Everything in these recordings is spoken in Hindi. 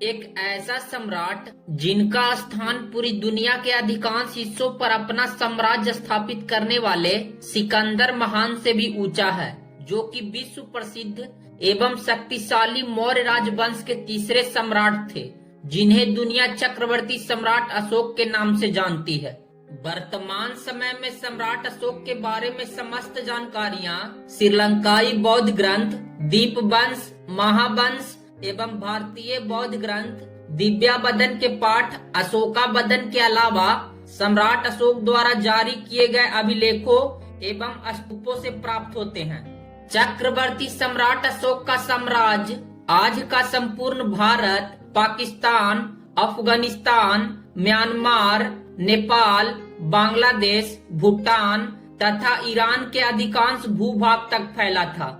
एक ऐसा सम्राट जिनका स्थान पूरी दुनिया के अधिकांश हिस्सों पर अपना साम्राज्य स्थापित करने वाले सिकंदर महान से भी ऊंचा है, जो कि विश्व प्रसिद्ध एवं शक्तिशाली मौर्य राजवंश के तीसरे सम्राट थे, जिन्हें दुनिया चक्रवर्ती सम्राट अशोक के नाम से जानती है। वर्तमान समय में सम्राट अशोक के बारे में समस्त जानकारियां श्रीलंकाई बौद्ध ग्रंथ दीपवंश, महावंश एवं भारतीय बौद्ध ग्रंथ दिव्यावदन के पाठ अशोकावदन के अलावा सम्राट अशोक द्वारा जारी किए गए अभिलेखों एवं स्तूपों से प्राप्त होते हैं। चक्रवर्ती सम्राट अशोक का साम्राज्य आज का संपूर्ण भारत, पाकिस्तान, अफगानिस्तान, म्यांमार, नेपाल, बांग्लादेश, भूटान तथा ईरान के अधिकांश भूभाग तक फैला था।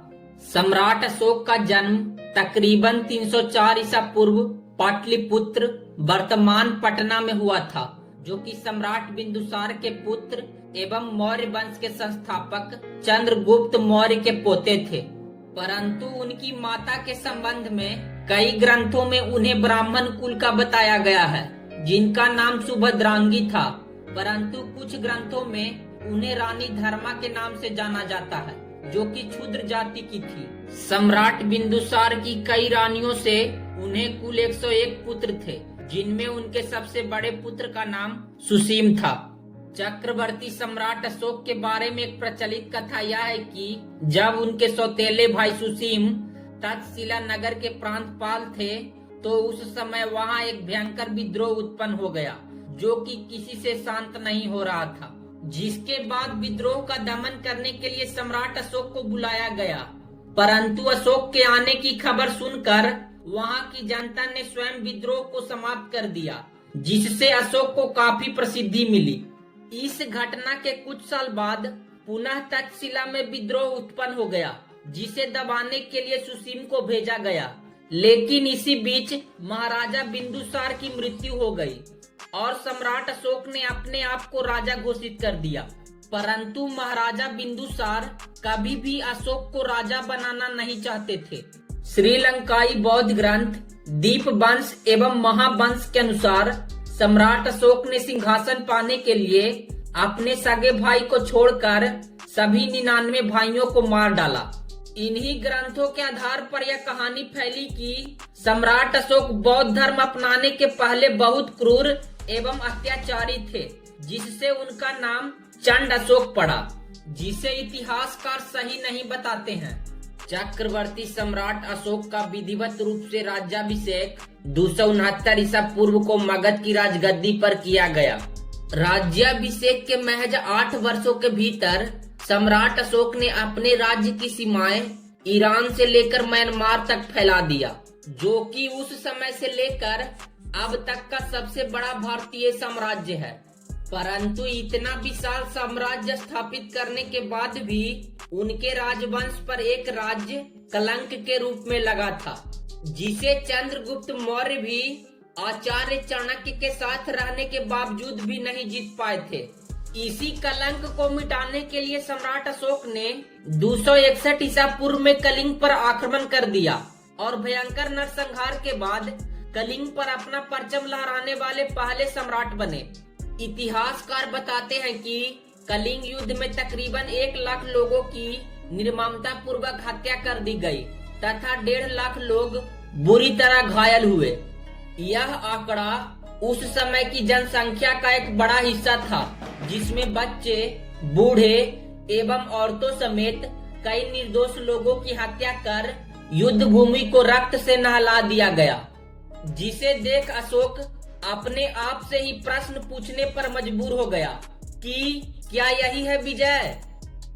सम्राट अशोक का जन्म तकरीबन 304 ईसा पूर्व पाटलिपुत्र वर्तमान पटना में हुआ था, जो कि सम्राट बिंदुसार के पुत्र एवं मौर्य वंश के संस्थापक चंद्रगुप्त मौर्य के पोते थे। परंतु उनकी माता के संबंध में कई ग्रंथों में उन्हें ब्राह्मण कुल का बताया गया है, जिनका नाम सुभद्रांगी था, परंतु कुछ ग्रंथों में उन्हें रानी धर्मा के नाम से जाना जाता है, जो कि क्षुद्र जाति की थी। सम्राट बिंदुसार की कई रानियों से उन्हें कुल 101 पुत्र थे, जिनमें उनके सबसे बड़े पुत्र का नाम सुसीम था। चक्रवर्ती सम्राट अशोक के बारे में एक प्रचलित कथा यह है कि जब उनके सौतेले भाई सुसीम तक्षशिला नगर के प्रांतपाल थे, तो उस समय वहां एक भयंकर विद्रोह उत्पन्न हो गया, जो कि किसी से शांत नहीं हो रहा था। जिसके बाद विद्रोह का दमन करने के लिए सम्राट अशोक को बुलाया गया, परंतु अशोक के आने की खबर सुनकर वहां की जनता ने स्वयं विद्रोह को समाप्त कर दिया, जिससे अशोक को काफी प्रसिद्धि मिली। इस घटना के कुछ साल बाद पुनः तक्षशिला में विद्रोह उत्पन्न हो गया, जिसे दबाने के लिए सुसीम को भेजा गया। लेकिन इसी बीच महाराजा बिंदुसार की मृत्यु हो गई और सम्राट अशोक ने अपने आप को राजा घोषित कर दिया। परंतु महाराजा बिंदुसार कभी भी अशोक को राजा बनाना नहीं चाहते थे। श्रीलंकाई बौद्ध ग्रंथ दीपवंश एवं महावंश के अनुसार सम्राट अशोक ने सिंहासन पाने के लिए अपने सगे भाई को छोड़कर सभी 99 भाइयों को मार डाला। इन्हीं ग्रंथों के आधार पर यह कहानी फैली कि सम्राट अशोक बौद्ध धर्म अपनाने के पहले बहुत क्रूर एवं अत्याचारी थे, जिससे उनका नाम चंड अशोक पड़ा, जिसे इतिहासकार सही नहीं बताते हैं। चक्रवर्ती सम्राट अशोक का विधिवत रूप से राज्याभिषेक 269 ईसा पूर्व को मगध की राजगद्दी पर किया गया। राज्याभिषेक के महज 8 वर्षों के भीतर सम्राट अशोक ने अपने राज्य की सीमाएं ईरान से लेकर म्यांमार तक फैला दिया, जो कि उस समय से लेकर अब तक का सबसे बड़ा भारतीय साम्राज्य है। परंतु इतना विशाल साम्राज्य स्थापित करने के बाद भी उनके राजवंश पर एक राज्य कलंक के रूप में लगा था, जिसे चंद्रगुप्त मौर्य भी आचार्य चाणक्य के साथ रहने के बावजूद भी नहीं जीत पाए थे। इसी कलंक को मिटाने के लिए सम्राट अशोक ने 261 ईसा पूर्व में कलिंग पर आक्रमण कर दिया और भयंकर नरसंहार के बाद कलिंग पर अपना परचम लहराने वाले पहले सम्राट बने। इतिहासकार बताते हैं कि कलिंग युद्ध में तकरीबन 1 लाख लोगों की निर्ममता पूर्वक हत्या कर दी गई तथा 1.5 लाख लोग बुरी तरह घायल हुए। यह आंकड़ा उस समय की जनसंख्या का एक बड़ा हिस्सा था, जिसमें बच्चे, बूढ़े एवं औरतों समेत कई निर्दोष लोगों की हत्या कर युद्ध भूमि को रक्त से नहला दिया गया, जिसे देख अशोक अपने आप से ही प्रश्न पूछने पर मजबूर हो गया कि क्या यही है विजय,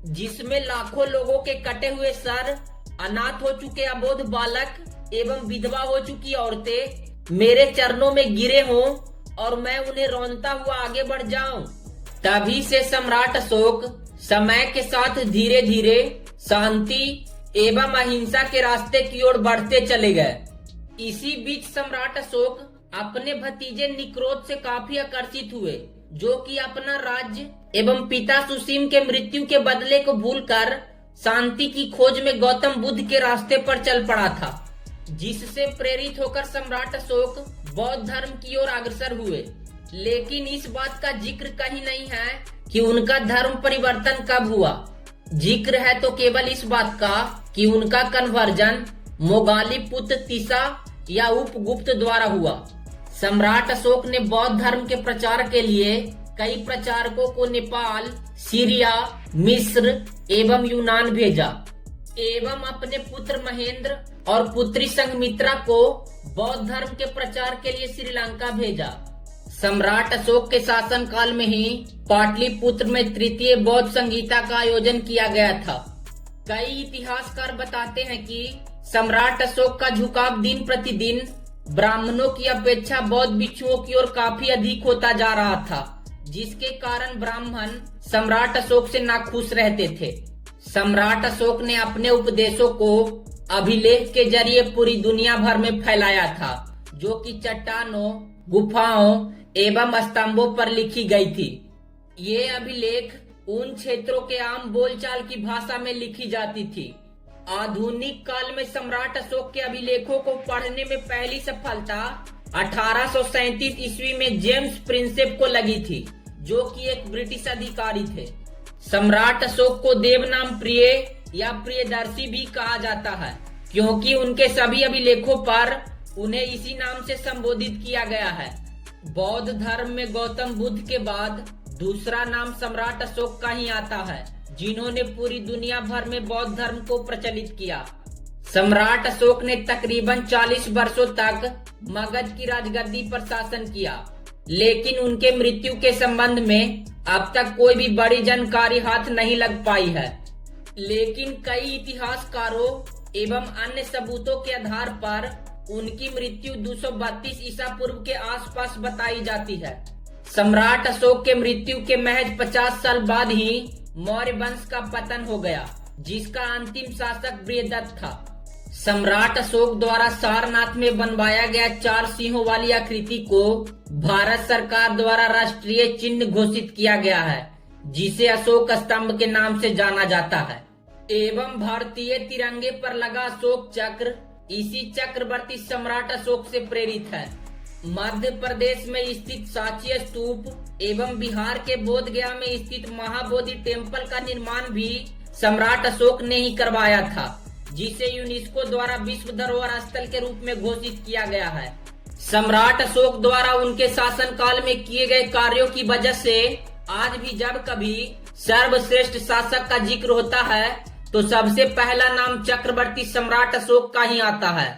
जिसमें लाखों लोगों के कटे हुए सर, अनाथ हो चुके अबोध बालक एवं विधवा हो चुकी औरतें मेरे चरणों में गिरे हों और मैं उन्हें रौंदता हुआ आगे बढ़ जाऊं। तभी से सम्राट अशोक समय के साथ धीरे धीरे शांति एवं अहिंसा के रास्ते की ओर बढ़ते चले गए। इसी बीच सम्राट अशोक अपने भतीजे निक्रोध से काफी आकर्षित हुए, जो कि अपना राज्य एवं पिता सुसीम के मृत्यु के बदले को भूलकर शांति की खोज में गौतम बुद्ध के रास्ते पर चल पड़ा था। जिससे प्रेरित होकर सम्राट अशोक बौद्ध धर्म की ओर अग्रसर हुए। लेकिन इस बात का जिक्र कहीं नहीं है कि उनका धर्म परिवर्तन कब हुआ। जिक्र है तो केवल इस बात का कि उनका कन्वर्जन मोगालीपुत्र तीसा या उपगुप्त द्वारा हुआ। सम्राट अशोक ने बौद्ध धर्म के प्रचार के लिए कई प्रचारकों को नेपाल, सीरिया, मिस्र एवं यूनान भेजा एवं अपने पुत्र महेंद्र और पुत्री संघमित्रा को बौद्ध धर्म के प्रचार के लिए श्रीलंका भेजा। सम्राट अशोक के शासन काल में ही पाटलिपुत्र में तृतीय बौद्ध संहिता का आयोजन किया गया था। कई इतिहासकार बताते हैं कि सम्राट अशोक का झुकाव दिन प्रतिदिन ब्राह्मणों की अपेक्षा बौद्ध भिक्षुओं की ओर काफी अधिक होता जा रहा था, जिसके कारण ब्राह्मण सम्राट अशोक से नाखुश रहते थे। सम्राट अशोक ने अपने उपदेशों को अभिलेख के जरिए पूरी दुनिया भर में फैलाया था, जो कि चट्टानों, गुफाओं एवं स्तंभों पर लिखी गई थी। ये अभिलेख उन क्षेत्रों के आम बोलचाल की भाषा में लिखी जाती थी। आधुनिक काल में सम्राट अशोक के अभिलेखों को पढ़ने में पहली सफलता 1837 ईस्वी में जेम्स प्रिंसेप को लगी थी, जो कि एक ब्रिटिश अधिकारी थे। सम्राट अशोक को देवनाम प्रिय या प्रियदर्शी भी कहा जाता है, क्योंकि उनके सभी अभिलेखों पर उन्हें इसी नाम से संबोधित किया गया है। बौद्ध धर्म में गौतम बुद्ध के बाद दूसरा नाम सम्राट अशोक का ही आता है, जिन्होंने पूरी दुनिया भर में बौद्ध धर्म को प्रचलित किया। सम्राट अशोक ने तकरीबन 40 वर्षों तक मगध की राजगद्दी पर शासन किया, लेकिन उनके मृत्यु के संबंध में अब तक कोई भी बड़ी जानकारी हाथ नहीं लग पाई है। लेकिन कई इतिहासकारों एवं अन्य सबूतों के आधार पर उनकी मृत्यु 232 ईसा पूर्व के आसपास बताई जाती है। सम्राट अशोक के मृत्यु के महज 50 साल बाद ही मौर्य वंश का पतन हो गया, जिसका अंतिम शासक बृहदत्त था। सम्राट अशोक द्वारा सारनाथ में बनवाया गया 4 सिंहों वाली आकृति को भारत सरकार द्वारा राष्ट्रीय चिन्ह घोषित किया गया है, जिसे अशोक स्तंभ के नाम से जाना जाता है। एवं भारतीय तिरंगे पर लगा अशोक चक्र इसी चक्रवर्ती सम्राट अशोक से प्रेरित है। मध्य प्रदेश में स्थित सांची स्तूप एवं बिहार के बोध गया में स्थित महाबोधि टेम्पल का निर्माण भी सम्राट अशोक ने ही करवाया था, जिसे यूनेस्को द्वारा विश्व धरोहर स्थल के रूप में घोषित किया गया है। सम्राट अशोक द्वारा उनके शासनकाल में किए गए कार्यों की वजह से आज भी जब कभी सर्वश्रेष्ठ शासक का जिक्र होता है तो सबसे पहला नाम चक्रवर्ती सम्राट अशोक का ही आता है।